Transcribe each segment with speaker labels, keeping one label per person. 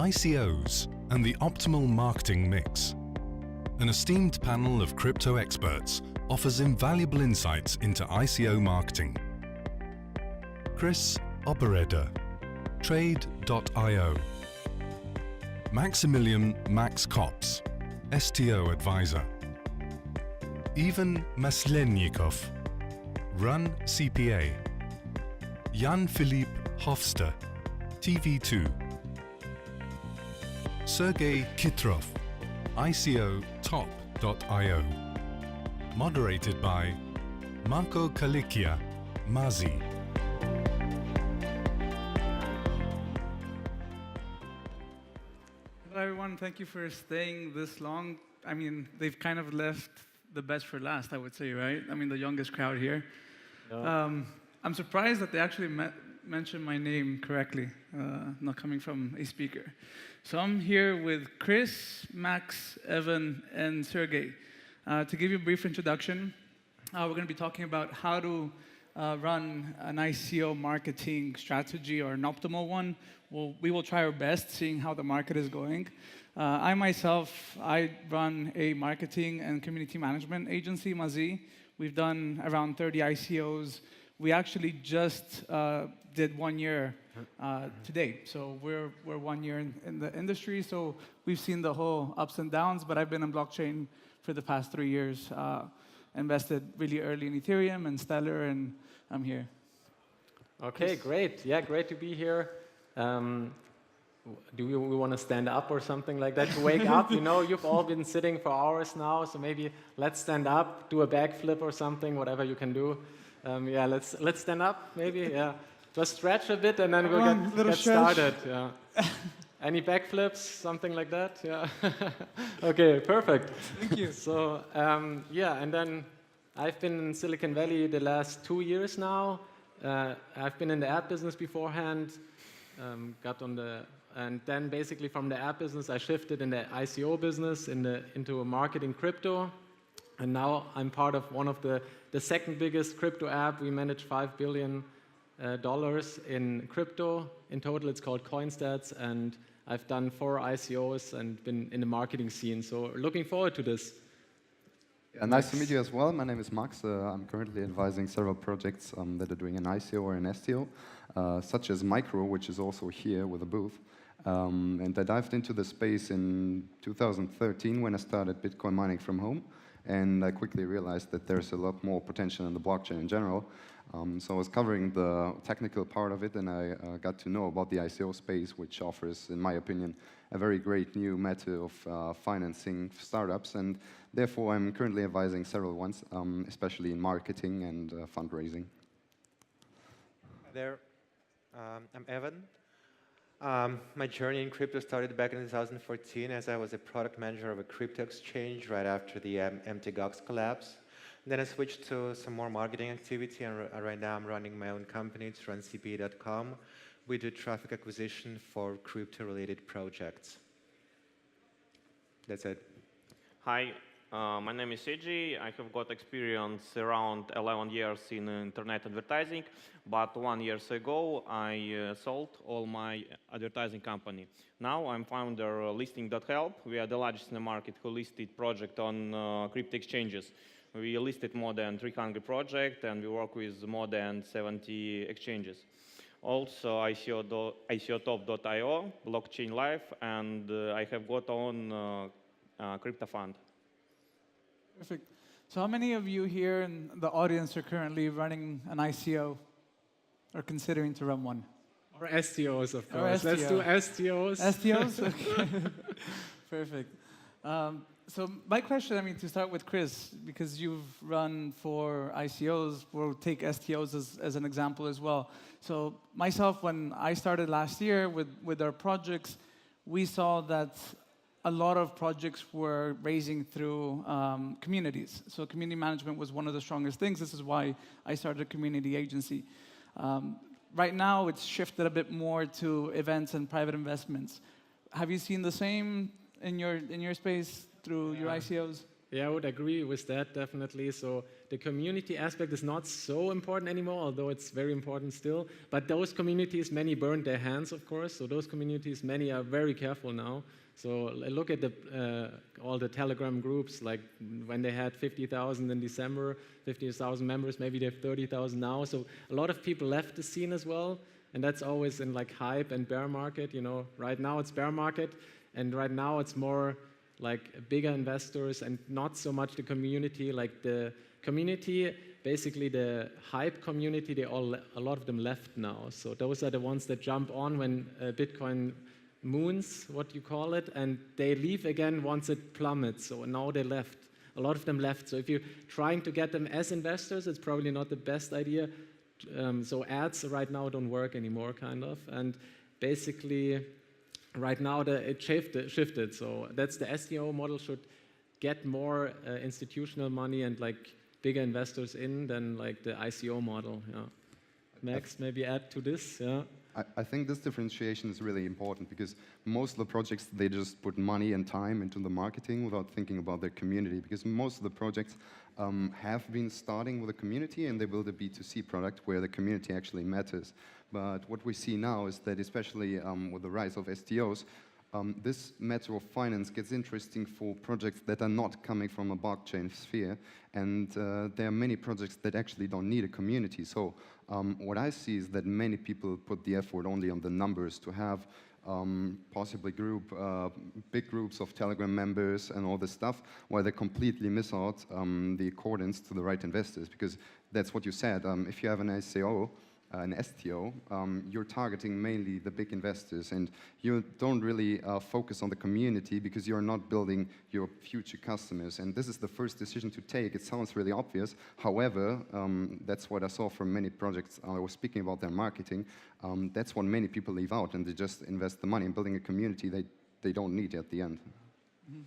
Speaker 1: ICOs and the optimal marketing mix. An esteemed panel of crypto experts offers invaluable insights into ICO marketing. Chris Obereder, Trade.io. Maximilian Max Kops, STO Advisor. Ivan Maslennikov, Run CPA. Jan-Philippe Hofster, TV2. Sergey Kitrov, ICO-top.io. Moderated by Marco Kalikia, Mazi.
Speaker 2: Hello everyone, thank you for staying this long. I mean, they've kind of left the best for last, I would say, right? I mean, the youngest crowd here.
Speaker 3: Yeah.
Speaker 2: I'm surprised that they actually mentioned my name correctly, not coming from a speaker. So I'm here with Chris, Max, Evan, and Sergey. To give you a brief introduction, we're going to be talking about how to run an ICO marketing strategy or an optimal one. We will try our best, seeing how the market is going. I run a marketing and community management agency, Mazi. We've done around 30 ICOs. We actually just did 1 year today. So we're 1 year in the industry. So we've seen the whole ups and downs, but I've been in blockchain for the past 3 years. Invested really early in Ethereum and Stellar, and I'm here.
Speaker 3: Okay, great. Yeah, great to be here. Do we want to stand up or something like that to wake up? You know, you've all been sitting for hours now, so maybe let's stand up, do a backflip or something, whatever you can do. Yeah, let's stand up, maybe. Yeah, just stretch a bit, and then we'll get started. Yeah. Any backflips, something like that? Yeah. Okay, perfect.
Speaker 2: Thank you.
Speaker 3: So yeah, and then I've been in Silicon Valley the last 2 years now. I've been in the app business beforehand. And then basically from the app business, I shifted in the ICO business into marketing crypto. And now I'm part of one of the second biggest crypto app. We manage $5 billion in crypto. In total, it's called CoinStats. And I've done 4 ICOs and been in the marketing scene. So looking forward to this.
Speaker 4: Yeah, nice to meet you as well. My name is Max. I'm currently advising several projects that are doing an ICO or an STO, such as Micro, which is also here with a booth. And I dived into the space in 2013 when I started Bitcoin mining from home. And I quickly realized that there's a lot more potential in the blockchain in general. So I was covering the technical part of it, and I got to know about the ICO space, which offers, in my opinion, a very great new method of financing startups. And therefore, I'm currently advising several ones, especially in marketing and fundraising.
Speaker 5: Hi there. I'm Evan. My journey in crypto started back in 2014 as I was a product manager of a crypto exchange right after the MTGOX collapse. Then I switched to some more marketing activity, and right now I'm running my own company. It's runcpa.com. We do traffic acquisition for crypto-related projects. That's it.
Speaker 6: Hi, my name is Sergey. I have got experience around 11 years in internet advertising, but 1 year ago I sold all my advertising company. Now I'm founder of listing.help. We are the largest in the market who listed project on crypto exchanges. We listed more than 300 projects, and we work with more than 70 exchanges. Also, ICO-top.io, Blockchain Live, and I have got on crypto fund.
Speaker 2: Perfect. So how many of you here in the audience are currently running an ICO or considering to run one?
Speaker 3: Or STOs, of
Speaker 2: Or
Speaker 3: course. Let's do
Speaker 2: STO.
Speaker 3: STOs.
Speaker 2: STOs? Okay. Perfect. So my question, I mean, to start with Chris, because you've run 4 ICOs, we'll take STOs as an example as well. So myself, when I started last year with our projects, we saw that a lot of projects were raising through communities. So community management was one of the strongest things. This is why I started a community agency. Right now, it's shifted a bit more to events and private investments. Have you seen the same in your space through your ICOs?
Speaker 3: Yeah, I would agree with that, definitely. So the community aspect is not so important anymore, although it's very important still. But those communities, many burned their hands, of course. So those communities, many are very careful now. So look at all the Telegram groups, like when they had 50,000 in December, 50,000 members, maybe they have 30,000 now. So a lot of people left the scene as well. And that's always in like hype and bear market. You know, right now it's bear market, and right now it's more like bigger investors and not so much the community. Like the community, basically the hype community, a lot of them left now. So those are the ones that jump on when Bitcoin moons, what you call it, and they leave again once it plummets. So now they left. A lot of them left. So if you're trying to get them as investors, it's probably not the best idea. So ads right now don't work anymore, kind of. And basically, right now it shifted. So that's the STO model should get more institutional money and like bigger investors in than like the ICO model. Yeah. Max, maybe add to this. Yeah.
Speaker 4: I think this differentiation is really important because most of the projects, they just put money and time into the marketing without thinking about their community, because most of the projects have been starting with a community and they build a B2C product where the community actually matters. But what we see now is that especially with the rise of STOs, this matter of finance gets interesting for projects that are not coming from a blockchain sphere, and there are many projects that actually don't need a community. So what I see is that many people put the effort only on the numbers to have possibly big groups of Telegram members and all this stuff, while they completely miss out the accordance to the right investors, because that's what you said. If you have an ICO, an STO, you're targeting mainly the big investors, and you don't really focus on the community because you're not building your future customers. And this is the first decision to take. It sounds really obvious. However, that's what I saw from many projects. I was speaking about their marketing. That's what many people leave out, and they just invest the money in building a community they don't need at the end.
Speaker 2: Mm-hmm.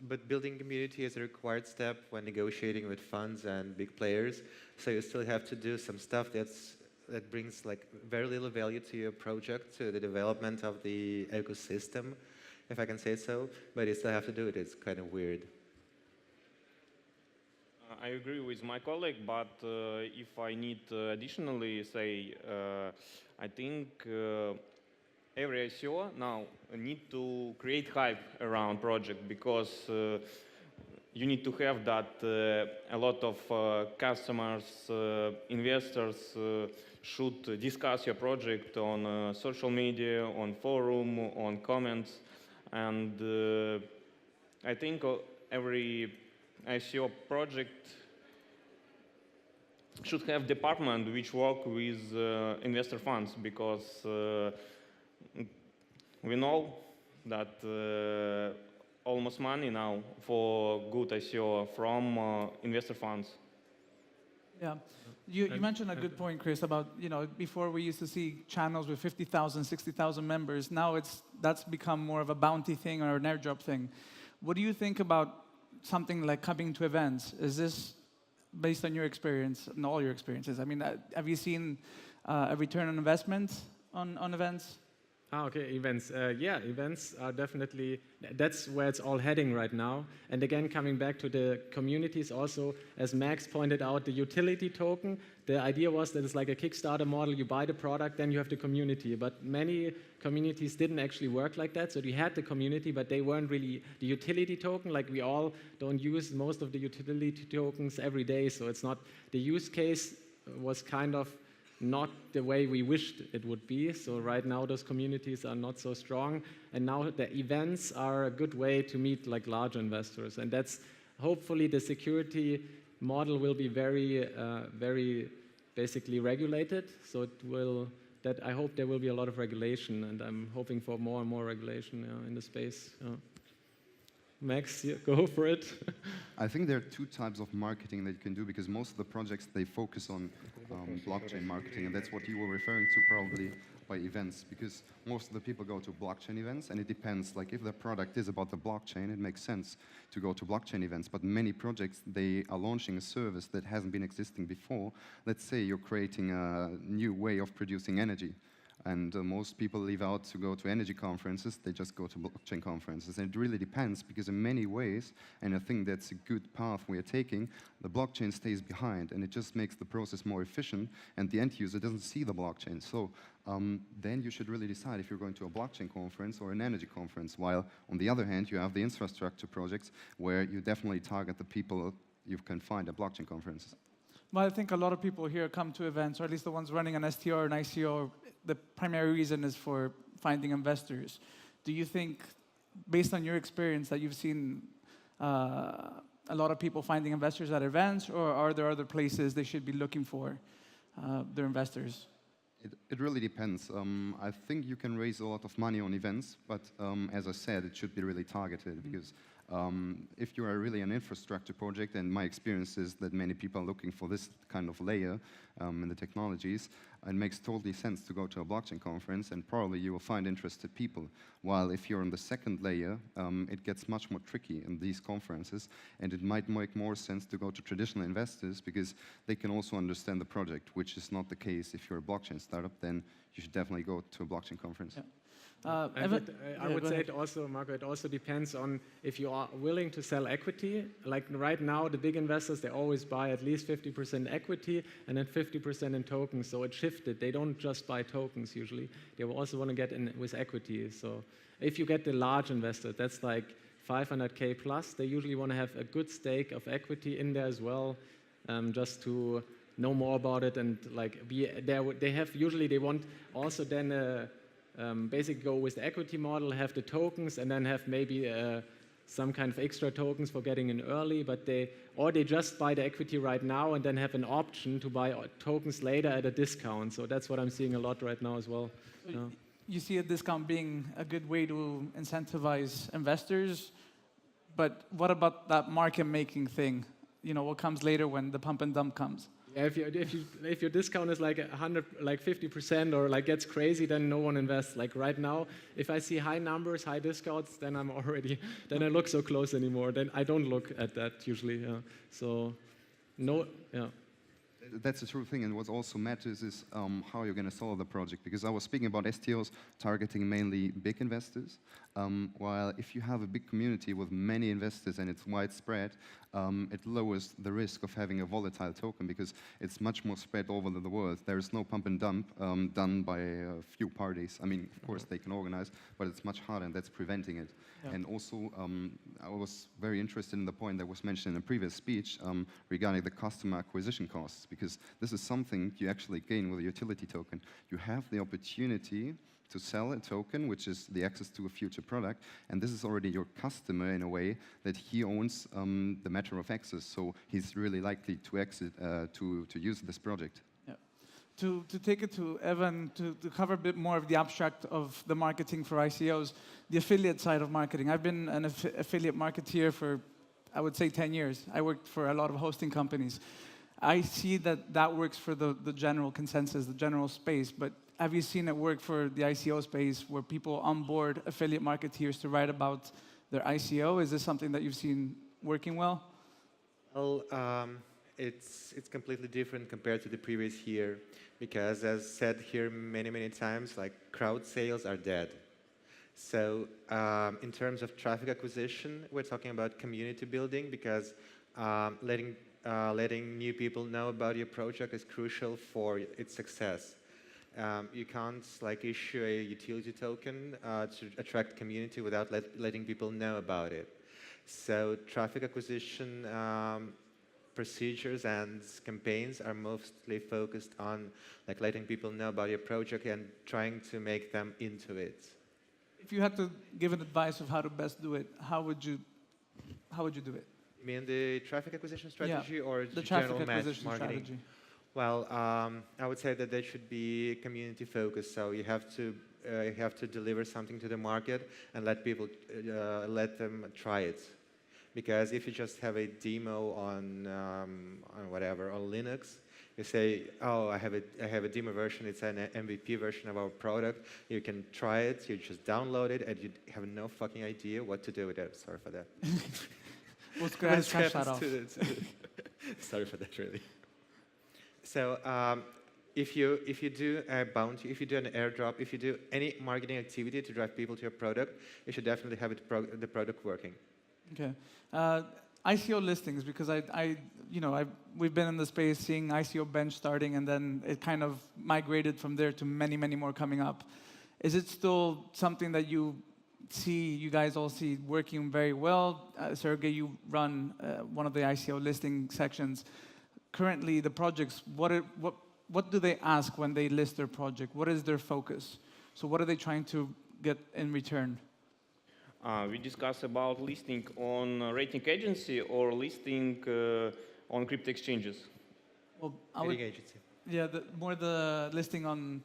Speaker 5: But building community is a required step when negotiating with funds and big players. So you still have to do some stuff that brings like very little value to your project, to the development of the ecosystem, if I can say so. But you still have to do it. It's kind of weird.
Speaker 6: I agree with my colleague, but if I need additionally say, I think every ICO now need to create hype around project, because you need to have that a lot of customers, investors should discuss your project on social media, on forum, on comments, and I think every ICO project should have department which work with investor funds, because we know that almost money now for good ICO from investor funds.
Speaker 2: Yeah, you mentioned a good point, Chris, about, you know, before we used to see channels with 50,000, 60,000 members. Now that's become more of a bounty thing or an airdrop thing. What do you think about something like coming to events? Is this based on your experience and all your experiences? I mean, have you seen a return on investment on events?
Speaker 3: Okay, events. Yeah, events are definitely, that's where it's all heading right now. And again, coming back to the communities also, as Max pointed out, the utility token, the idea was that it's like a Kickstarter model. You buy the product, then you have the community. But many communities didn't actually work like that. So you had the community, but they weren't really the utility token. Like we all don't use most of the utility tokens every day. So it's not, the use case was kind of not the way we wished it would be. So right now those communities are not so strong, and now the events are a good way to meet like large investors, and that's hopefully the security model will be very very basically regulated. So it will, that I hope there will be a lot of regulation, and I'm hoping for more and more regulation in the space. Max, go for it.
Speaker 4: I think there are two types of marketing that you can do, because most of the projects, they focus on blockchain marketing, and that's what you were referring to probably by events, because most of the people go to blockchain events, and it depends. Like if the product is about the blockchain, it makes sense to go to blockchain events, but many projects, they are launching a service that hasn't been existing before. Let's say you're creating a new way of producing energy. And most people leave out to go to energy conferences, they just go to blockchain conferences. And it really depends, because in many ways, and I think that's a good path we are taking, the blockchain stays behind, and it just makes the process more efficient, and the end user doesn't see the blockchain. So then you should really decide if you're going to a blockchain conference or an energy conference, while on the other hand, you have the infrastructure projects where you definitely target the people you can find at blockchain conferences.
Speaker 2: Well, I think a lot of people here come to events, or at least the ones running an STO or an ICO, the primary reason is for finding investors. Do you think, based on your experience, that you've seen a lot of people finding investors at events, or are there other places they should be looking for their investors?
Speaker 4: It really depends. I think you can raise a lot of money on events, but as I said, it should be really targeted, because if you are really an infrastructure project, and my experience is that many people are looking for this kind of layer in the technologies, it makes totally sense to go to a blockchain conference, and probably you will find interested people. While if you're on the second layer, it gets much more tricky in these conferences, and it might make more sense to go to traditional investors, because they can also understand the project, which is not the case if you're a blockchain startup. Then you should definitely go to a blockchain conference.
Speaker 2: Yeah.
Speaker 3: I would say it also, Marco, it also depends on if you are willing to sell equity. Like right now, the big investors, they always buy at least 50% equity and then 50% in tokens. So it shifted. They don't just buy tokens usually. They will also want to get in with equity. So if you get the large investor, that's like 500K plus, they usually want to have a good stake of equity in there as well, just to know more about it and like be there. They want also then basically go with the equity model, have the tokens, and then have maybe some kind of extra tokens for getting in early, but they just buy the equity right now and then have an option to buy tokens later at a discount. So that's what I'm seeing a lot right now as well.
Speaker 2: So you see a discount being a good way to incentivize investors, but what about that market making thing? You know, what comes later when the pump and dump comes?
Speaker 3: If your discount is like 50% or like gets crazy, then no one invests. Like right now, if I see high numbers, high discounts, then I look so close anymore. Then I don't look at that usually. Yeah. So, no, yeah.
Speaker 4: That's the true thing, and what also matters is how you're going to solve the project. Because I was speaking about STOs targeting mainly big investors, while if you have a big community with many investors and it's widespread, it lowers the risk of having a volatile token, because it's much more spread over the world. There is no pump and dump done by a few parties. I mean, of course, they can organize, but it's much harder, and that's preventing it. Yeah. And also, I was very interested in the point that was mentioned in the previous speech regarding the customer acquisition costs, because this is something you actually gain with a utility token. You have the opportunity to sell a token, which is the access to a future product, and this is already your customer in a way that he owns the matter of access, so he's really likely to to use this project.
Speaker 2: Yeah. To take it to Evan, to cover a bit more of the abstract of the marketing for ICOs, the affiliate side of marketing. I've been an affiliate marketeer for, I would say, 10 years. I worked for a lot of hosting companies. I see that works for the general consensus, the general space, but have you seen it work for the ICO space where people onboard affiliate marketeers to write about their ICO? Is this something that you've seen working well?
Speaker 5: Well, it's completely different compared to the previous year, because as said here many times, like crowd sales are dead. So in terms of traffic acquisition, we're talking about community building, because letting new people know about your project is crucial for its success. You can't like issue a utility token to attract community without letting people know about it. So traffic acquisition procedures and campaigns are mostly focused on like letting people know about your project and trying to make them into it.
Speaker 2: If you had to give an advice of how to best do it, how would you do it?
Speaker 5: You mean the traffic acquisition strategy, or
Speaker 2: the
Speaker 5: general
Speaker 2: traffic acquisition
Speaker 5: marketing?
Speaker 2: Strategy.
Speaker 5: Well, I would say that they should be community focused. So you have to deliver something to the market and let let them try it. Because if you just have a demo on whatever, on Linux, you say, oh, I have a demo version. It's an MVP version of our product. You can try it. You just download it, and you have no fucking idea what to do with it. Sorry for that.
Speaker 2: We'll scratch that off.
Speaker 5: Sorry for that, really. So if you do a bounty, if you do an airdrop, if you do any marketing activity to drive people to your product, you should definitely have the product working.
Speaker 2: Okay. ICO listings, because we've been in the space seeing ICO bench starting, and then it kind of migrated from there to many, many more coming up. Is it still something that you guys all see working very well? Sergey, you run one of the ICO listing sections. Currently, the projects, what do they ask when they list their project? What is their focus? So what are they trying to get in return?
Speaker 6: We discuss about listing on a rating agency or listing on crypto exchanges.
Speaker 2: Well,
Speaker 5: Rating agency.
Speaker 2: Yeah, more the listing on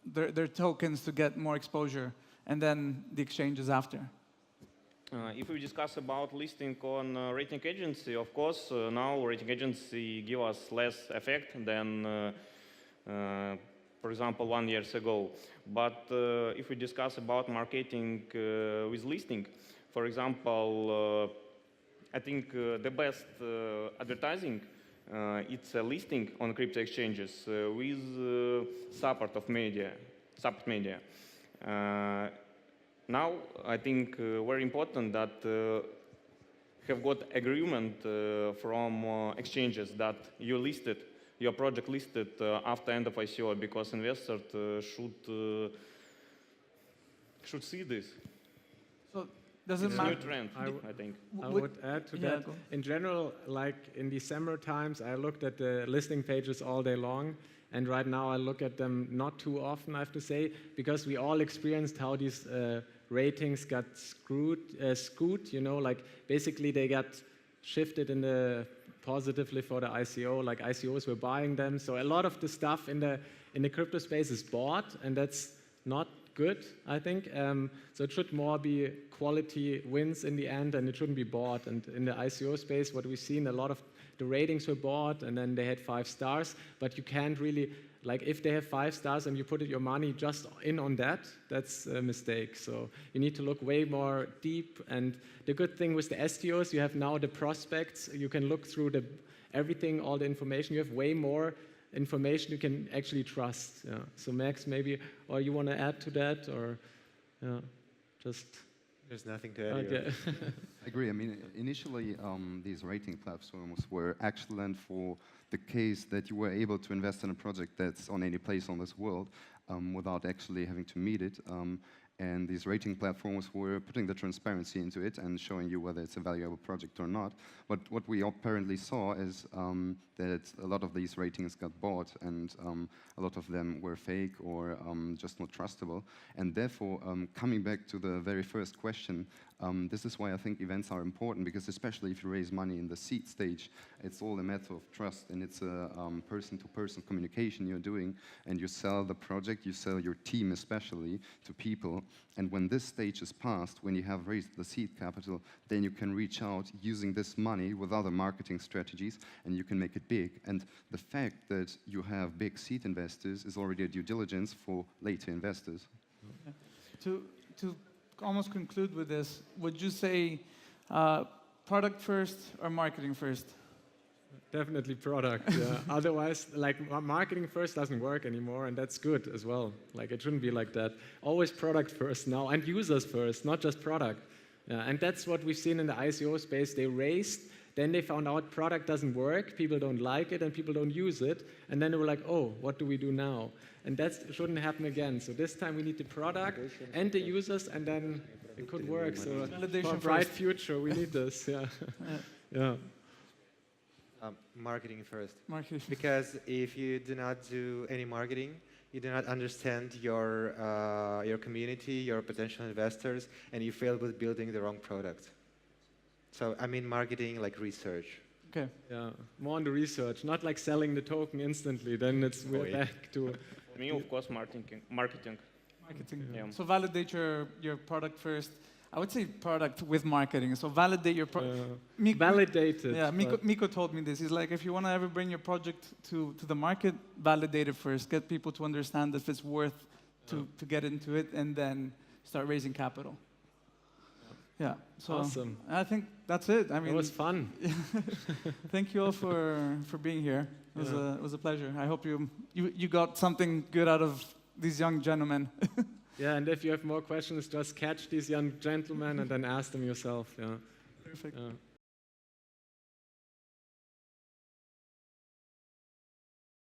Speaker 2: their tokens to get more exposure, and then the exchanges after.
Speaker 6: If we discuss about listing on rating agency, of course, now rating agency give us less effect than, for example, 1 year ago. But if we discuss about marketing with listing, for example, I think the best advertising it's a listing on crypto exchanges with support media. Now, I think very important that have got agreement from exchanges that your project listed after end of ICO, because investors should see this.
Speaker 2: So does it
Speaker 6: It's a
Speaker 2: matter?
Speaker 6: new trend, I think.
Speaker 3: I would add to that.
Speaker 2: Go.
Speaker 3: In general, like in December times, I looked at the listing pages all day long. And right now I look at them not too often, I have to say, because we all experienced how these ratings got screwed, like basically they got shifted in the positively for the ICO, like ICOs were buying them. So a lot of the stuff in the crypto space is bought, and that's not good, I think. So it should more be quality wins in the end, and it shouldn't be bought. And in the ICO space, what we've seen, a lot of the ratings were bought, and then they had 5 stars, but you can't really, like if they have 5 stars and you put your money just in on that, that's a mistake. So you need to look way more deep. And the good thing with the STOs, you have now the prospects, you can look through everything, all the information, you have way more information you can actually trust. Yeah. So Max, maybe, or you want to add to that, or just...
Speaker 5: There's nothing to add.
Speaker 3: Okay.
Speaker 4: I agree. I mean, initially, these rating platforms were excellent for the case that you were able to invest in a project that's on any place on this world without actually having to meet it. And these rating platforms were putting the transparency into it and showing you whether it's a valuable project or not. But what we apparently saw is that a lot of these ratings got bought, and a lot of them were fake or just not trustable. And therefore, coming back to the very first question, this is why I think events are important, because especially if you raise money in the seed stage, it's all a matter of trust, and it's a person-to-person communication you're doing, and you sell the project, you sell your team especially to people. And when this stage is passed, when you have raised the seed capital, then you can reach out using this money with other marketing strategies, and you can make it big. And the fact that you have big seed investors is already a due diligence for later investors.
Speaker 2: To almost conclude with this, would you say product first or marketing first?
Speaker 3: Definitely product. Yeah. Otherwise, like marketing first doesn't work anymore, and that's good as well. Like it shouldn't be like that. Always product first now, and users first, not just product. And that's what we've seen in the ICO space. They raised, then they found out product doesn't work, people don't like it, and people don't use it. And then they were like, oh, what do we do now? And that shouldn't happen again. So this time we need the product and the users, and then it could work. So for a bright future, we need this. Yeah. Yeah.
Speaker 5: Marketing first.
Speaker 2: Marketing.
Speaker 5: Because if you do not do any marketing, you do not understand your community, your potential investors, and you fail with building the wrong product. So I mean marketing like research.
Speaker 2: Okay.
Speaker 3: Yeah, more on the research, not like selling the token instantly. Then we're back to...
Speaker 6: For me, of course, marketing.
Speaker 2: Marketing.
Speaker 6: Yeah.
Speaker 2: So validate your product first. I would say product with marketing. So validate your product.
Speaker 3: Validate it.
Speaker 2: Yeah, Miko told me this. He's like, if you want to ever bring your project to the market, validate it first. Get people to understand if it's worth to get into it, and then start raising capital. Yeah. So
Speaker 3: awesome.
Speaker 2: I think that's it. I mean,
Speaker 3: it was fun.
Speaker 2: Thank you all for being here. It was a pleasure. I hope you got something good out of these young gentlemen.
Speaker 3: Yeah, and if you have more questions, just catch these young gentlemen and then ask them yourself. Yeah.
Speaker 2: Perfect.
Speaker 3: Yeah.